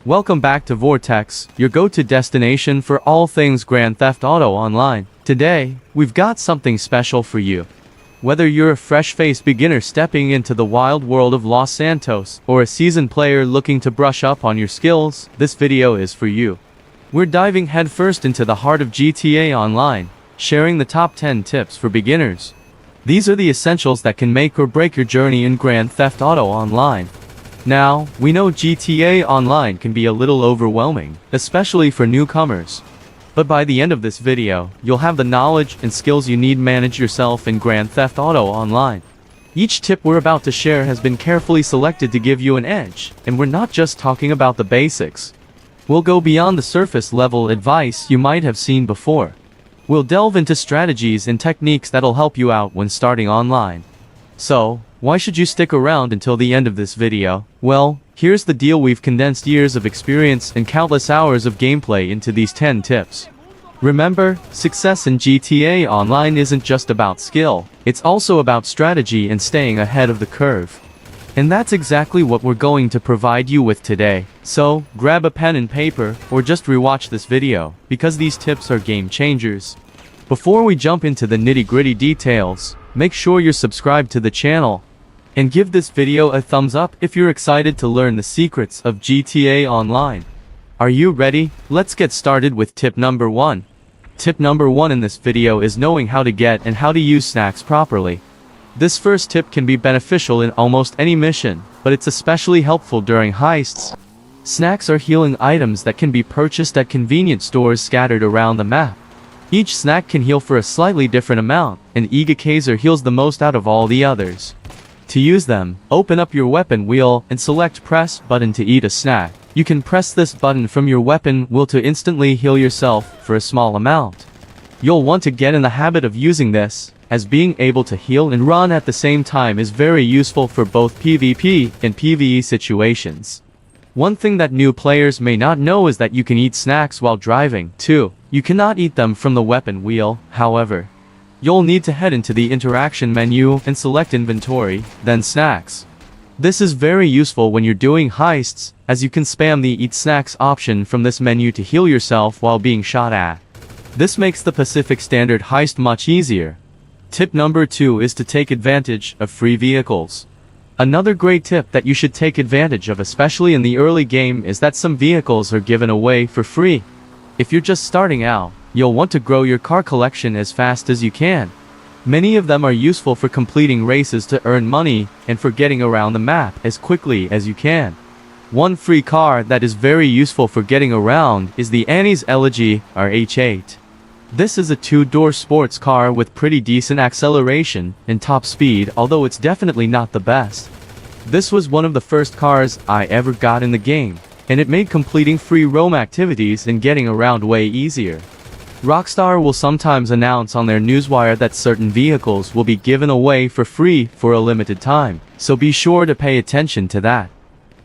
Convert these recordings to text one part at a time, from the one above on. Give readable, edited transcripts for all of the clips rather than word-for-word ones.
Welcome back to Vortex, your go-to destination for all things Grand Theft Auto Online. Today, we've got something special for you. Whether you're a fresh-faced beginner stepping into the wild world of Los Santos, or a seasoned player looking to brush up on your skills, this video is for you. We're diving headfirst into the heart of GTA Online, sharing the top 10 tips for beginners. These are the essentials that can make or break your journey in Grand Theft Auto Online. Now, we know GTA Online can be a little overwhelming, especially for newcomers. But by the end of this video, you'll have the knowledge and skills you need to manage yourself in Grand Theft Auto Online. Each tip we're about to share has been carefully selected to give you an edge, and we're not just talking about the basics. We'll go beyond the surface level advice you might have seen before. We'll delve into strategies and techniques that'll help you out when starting online. So, why should you stick around until the end of this video? Well, here's the deal: we've condensed years of experience and countless hours of gameplay into these 10 tips. Remember, success in GTA Online isn't just about skill, it's also about strategy and staying ahead of the curve. And that's exactly what we're going to provide you with today. So, grab a pen and paper, or just rewatch this video, because these tips are game changers. Before we jump into the nitty-gritty details, make sure you're subscribed to the channel. And give this video a thumbs up if you're excited to learn the secrets of GTA Online. Are you ready? Let's get started with tip number 1. Tip number 1 in this video is knowing how to get and how to use snacks properly. This first tip can be beneficial in almost any mission, but it's especially helpful during heists. Snacks are healing items that can be purchased at convenience stores scattered around the map. Each snack can heal for a slightly different amount, and Ega Kaiser heals the most out of all the others. To use them, open up your weapon wheel and select press button to eat a snack. You can press this button from your weapon wheel to instantly heal yourself for a small amount. You'll want to get in the habit of using this, as being able to heal and run at the same time is very useful for both PvP and PvE situations. One thing that new players may not know is that you can eat snacks while driving, too. You cannot eat them from the weapon wheel, however. You'll need to head into the interaction menu and select inventory, then snacks. This is very useful when you're doing heists, as you can spam the eat snacks option from this menu to heal yourself while being shot at. This makes the Pacific Standard heist much easier. Tip number 2 is to take advantage of free vehicles. Another great tip that you should take advantage of, especially in the early game, is that some vehicles are given away for free. If you're just starting out, you'll want to grow your car collection as fast as you can. Many of them are useful for completing races to earn money, and for getting around the map as quickly as you can. One free car that is very useful for getting around is the Annie's Elegy RH8. This is a 2-door sports car with pretty decent acceleration and top speed, although it's definitely not the best. This was one of the first cars I ever got in the game, and it made completing free roam activities and getting around way easier. Rockstar will sometimes announce on their newswire that certain vehicles will be given away for free for a limited time, so be sure to pay attention to that.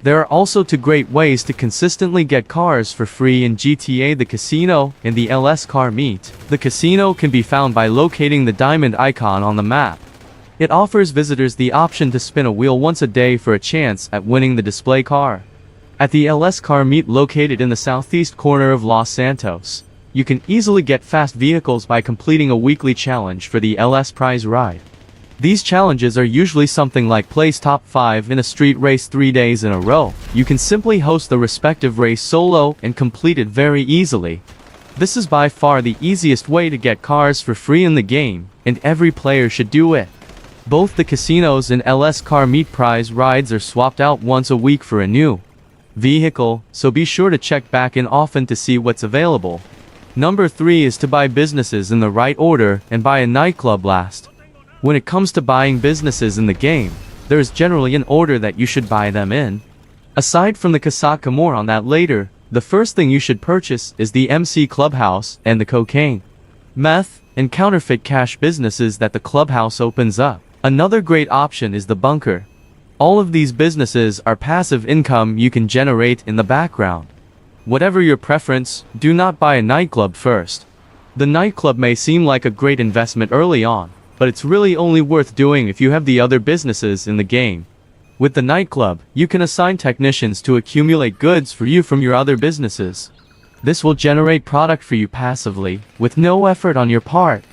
There are also 2 great ways to consistently get cars for free in GTA: the Casino and the LS Car Meet. The Casino can be found by locating the diamond icon on the map. It offers visitors the option to spin a wheel once a day for a chance at winning the display car. At the LS Car Meet, located in the southeast corner of Los Santos, you can easily get fast vehicles by completing a weekly challenge for the LS Prize Ride. These challenges are usually something like place top 5 in a street race 3 days in a row. You can simply host the respective race solo and complete it very easily. This is by far the easiest way to get cars for free in the game, and every player should do it. Both the casinos and LS Car Meet prize rides are swapped out once a week for a new vehicle, so be sure to check back in often to see what's available. Number 3 is to buy businesses in the right order and buy a nightclub last. When it comes to buying businesses in the game, there is generally an order that you should buy them in. Aside from the Casaka, more on that later, the first thing you should purchase is the MC Clubhouse and the cocaine, meth, and counterfeit cash businesses that the clubhouse opens up. Another great option is the bunker. All of these businesses are passive income you can generate in the background. Whatever your preference, do not buy a nightclub first. The nightclub may seem like a great investment early on, but it's really only worth doing if you have the other businesses in the game. With the nightclub, you can assign technicians to accumulate goods for you from your other businesses. This will generate product for you passively, with no effort on your part.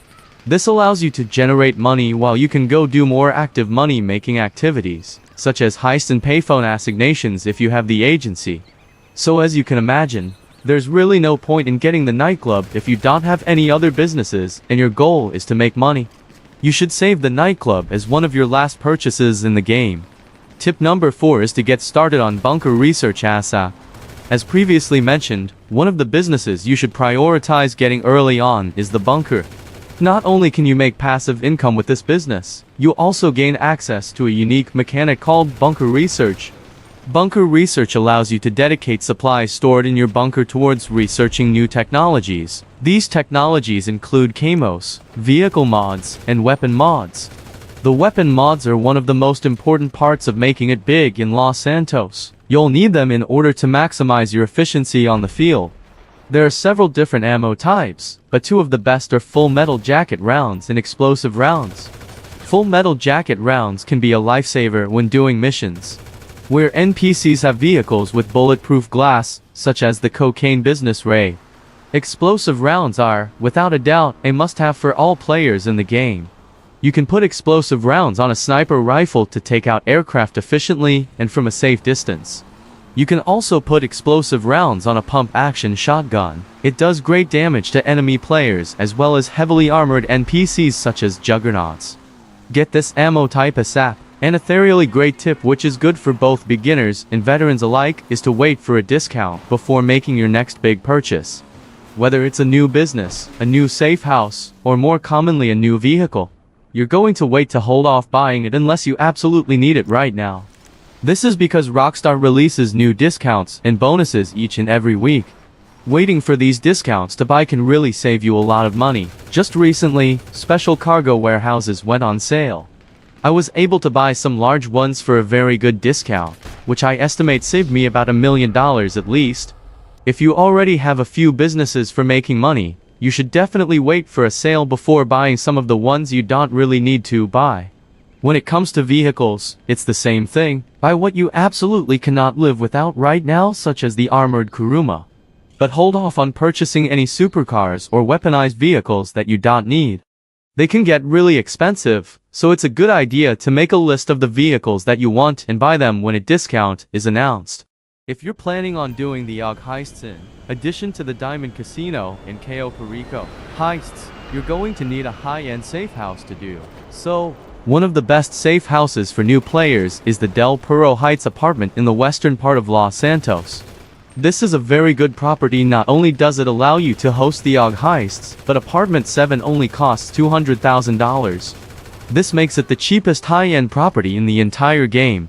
This allows you to generate money while you can go do more active money-making activities, such as heist and payphone assignations if you have the agency. So as you can imagine, there's really no point in getting the nightclub if you don't have any other businesses and your goal is to make money. You should save the nightclub as one of your last purchases in the game. Tip number 4 is to get started on bunker research ASAP. As previously mentioned, one of the businesses you should prioritize getting early on is the bunker. Not only can you make passive income with this business, you'll also gain access to a unique mechanic called bunker research. Bunker research allows you to dedicate supplies stored in your bunker towards researching new technologies. These technologies include camos, vehicle mods, and weapon mods. The weapon mods are one of the most important parts of making it big in Los Santos. You'll need them in order to maximize your efficiency on the field. There are several different ammo types, but two of the best are full metal jacket rounds and explosive rounds. Full metal jacket rounds can be a lifesaver when doing missions, where NPCs have vehicles with bulletproof glass, such as the Cocaine Business Raid. Explosive rounds are, without a doubt, a must-have for all players in the game. You can put explosive rounds on a sniper rifle to take out aircraft efficiently and from a safe distance. You can also put explosive rounds on a pump-action shotgun. It does great damage to enemy players as well as heavily armored NPCs such as juggernauts. Get this ammo type ASAP. An ethereally great tip which is good for both beginners and veterans alike is to wait for a discount before making your next big purchase. Whether it's a new business, a new safe house, or more commonly a new vehicle, you're going to wait to hold off buying it unless you absolutely need it right now. This is because Rockstar releases new discounts and bonuses each and every week. Waiting for these discounts to buy can really save you a lot of money. Just recently, special cargo warehouses went on sale. I was able to buy some large ones for a very good discount, which I estimate saved me about $1 million at least. If you already have a few businesses for making money, you should definitely wait for a sale before buying some of the ones you don't really need to buy. When it comes to vehicles, it's the same thing. Buy what you absolutely cannot live without right now, such as the armored Kuruma. But hold off on purchasing any supercars or weaponized vehicles that you don't need. They can get really expensive, so it's a good idea to make a list of the vehicles that you want and buy them when a discount is announced. If you're planning on doing the AUG heists in addition to the Diamond Casino and Cayo Perico heists, you're going to need a high-end safe house to do so. One of the best safe houses for new players is the Del Perro Heights apartment in the western part of Los Santos. This is a very good property. Not only does it allow you to host the AUG heists, but apartment 7 only costs $200,000. This makes it the cheapest high-end property in the entire game.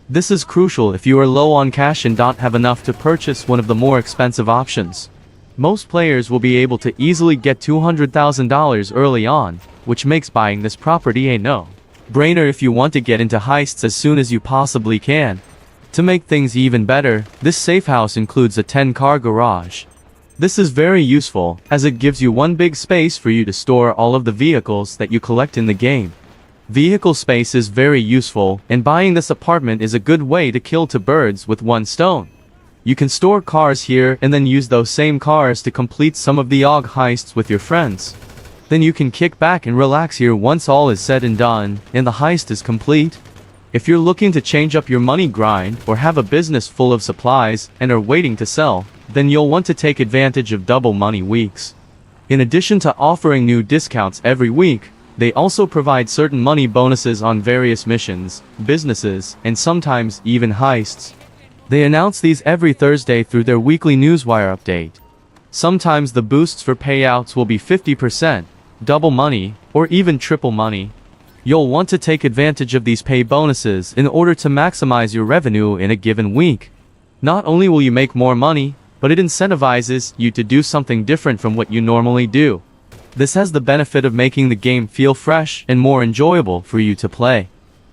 This is crucial if you are low on cash and don't have enough to purchase one of the more expensive options. Most players will be able to easily get $200,000 early on, which makes buying this property a no-brainer if you want to get into heists as soon as you possibly can. To make things even better, this safe house includes a 10-car garage. This is very useful, as it gives you one big space for you to store all of the vehicles that you collect in the game. Vehicle space is very useful, and buying this apartment is a good way to kill two birds with one stone. You can store cars here and then use those same cars to complete some of the AUG heists with your friends. Then you can kick back and relax here once all is said and done, and the heist is complete. If you're looking to change up your money grind or have a business full of supplies and are waiting to sell, then you'll want to take advantage of double money weeks. In addition to offering new discounts every week, they also provide certain money bonuses on various missions, businesses, and sometimes even heists. They announce these every Thursday through their weekly newswire update. Sometimes the boosts for payouts will be 50%, double money, or even triple money. You'll want to take advantage of these pay bonuses in order to maximize your revenue in a given week. Not only will you make more money, but it incentivizes you to do something different from what you normally do. This has the benefit of making the game feel fresh and more enjoyable for you to play.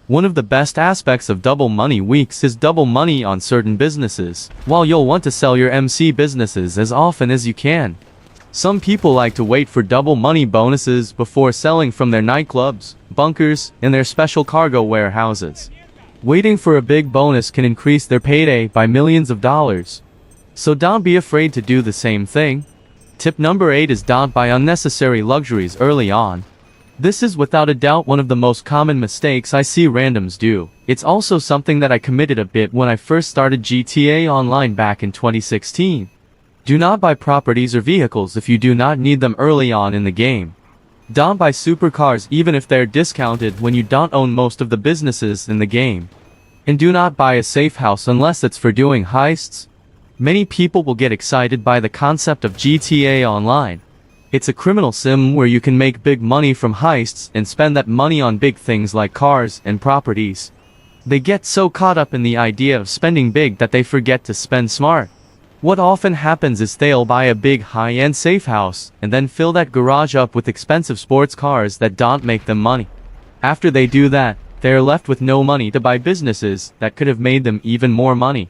One of the best aspects of double money weeks is double money on certain businesses, while you'll want to sell your MC businesses as often as you can. Some people like to wait for double money bonuses before selling from their nightclubs, bunkers, and their special cargo warehouses. Waiting for a big bonus can increase their payday by millions of dollars. So don't be afraid to do the same thing. Tip number 8 is don't buy unnecessary luxuries early on. This is without a doubt one of the most common mistakes I see randoms do. It's also something that I committed a bit when I first started GTA Online back in 2016. Do not buy properties or vehicles if you do not need them early on in the game. Don't buy supercars even if they're discounted when you don't own most of the businesses in the game. And do not buy a safe house unless it's for doing heists. Many people will get excited by the concept of GTA Online. It's a criminal sim where you can make big money from heists and spend that money on big things like cars and properties. They get so caught up in the idea of spending big that they forget to spend smart. What often happens is they'll buy a big high-end safe house and then fill that garage up with expensive sports cars that don't make them money. After they do that, they are left with no money to buy businesses that could have made them even more money.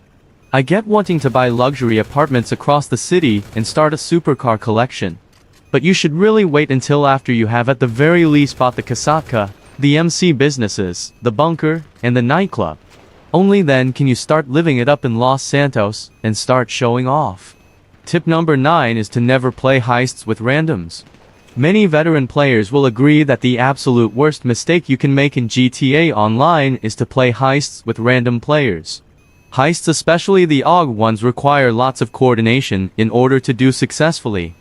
I get wanting to buy luxury apartments across the city and start a supercar collection. But you should really wait until after you have at the very least bought the Kasaka, the MC businesses, the bunker, and the nightclub. Only then can you start living it up in Los Santos and start showing off. Tip number 9 is to never play heists with randoms. Many veteran players will agree that the absolute worst mistake you can make in GTA Online is to play heists with random players. Heists, especially the AUG ones, require lots of coordination in order to do successfully.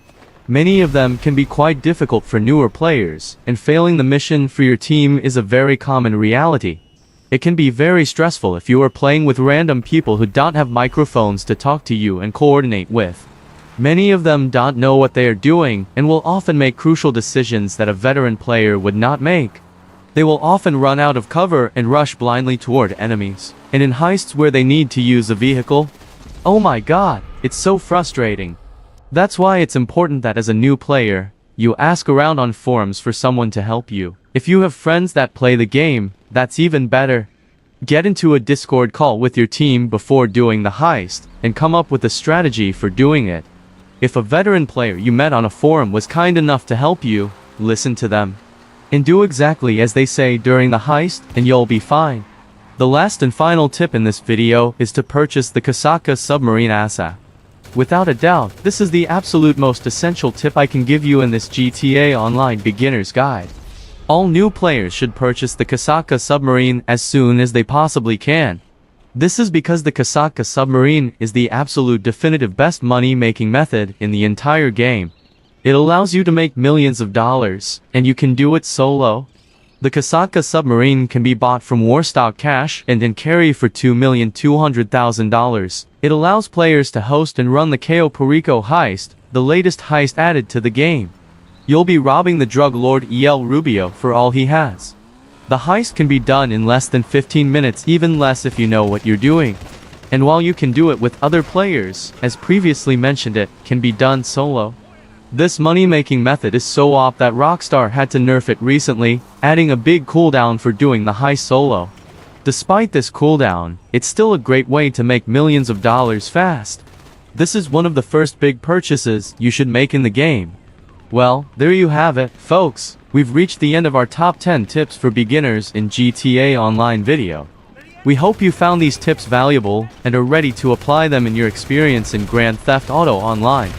Many of them can be quite difficult for newer players, and failing the mission for your team is a very common reality. It can be very stressful if you are playing with random people who don't have microphones to talk to you and coordinate with. Many of them don't know what they are doing and will often make crucial decisions that a veteran player would not make. They will often run out of cover and rush blindly toward enemies. And in heists where they need to use a vehicle, oh my god, it's so frustrating. That's why it's important that as a new player, you ask around on forums for someone to help you. If you have friends that play the game, that's even better. Get into a Discord call with your team before doing the heist, and come up with a strategy for doing it. If a veteran player you met on a forum was kind enough to help you, listen to them. And do exactly as they say during the heist, and you'll be fine. The last and final tip in this video is to purchase the Kasaka submarine asset. Without a doubt, this is the absolute most essential tip I can give you in this GTA Online beginner's guide. All new players should purchase the Kasaka submarine as soon as they possibly can. This is because the Kasaka submarine is the absolute definitive best money-making method in the entire game. It allows you to make millions of dollars, and you can do it solo. The Kasaka submarine can be bought from Warstock Cash and in carry for $2,200,000. It allows players to host and run the Cayo Perico heist, the latest heist added to the game. You'll be robbing the drug lord El Rubio for all he has. The heist can be done in less than 15 minutes, even less if you know what you're doing. And while you can do it with other players, as previously mentioned, it can be done solo. This money-making method is so OP that Rockstar had to nerf it recently, adding a big cooldown for doing the heist solo. Despite this cooldown, it's still a great way to make millions of dollars fast. This is one of the first big purchases you should make in the game. Well, there you have it, folks. We've reached the end of our top 10 tips for beginners in GTA Online video. We hope you found these tips valuable and are ready to apply them in your experience in Grand Theft Auto Online.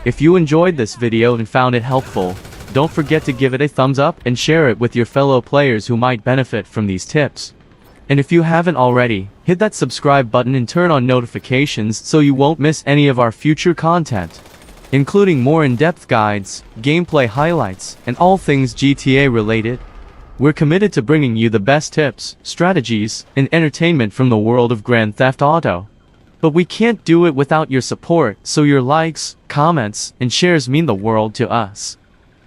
If you enjoyed this video and found it helpful, don't forget to give it a thumbs up and share it with your fellow players who might benefit from these tips. And if you haven't already, hit that subscribe button and turn on notifications so you won't miss any of our future content, including more in-depth guides, gameplay highlights, and all things GTA related. We're committed to bringing you the best tips, strategies, and entertainment from the world of Grand Theft Auto. But we can't do it without your support, so your likes, comments, and shares mean the world to us.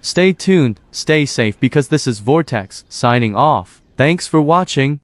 Stay tuned, stay safe, because this is Vortex, signing off. Thanks for watching.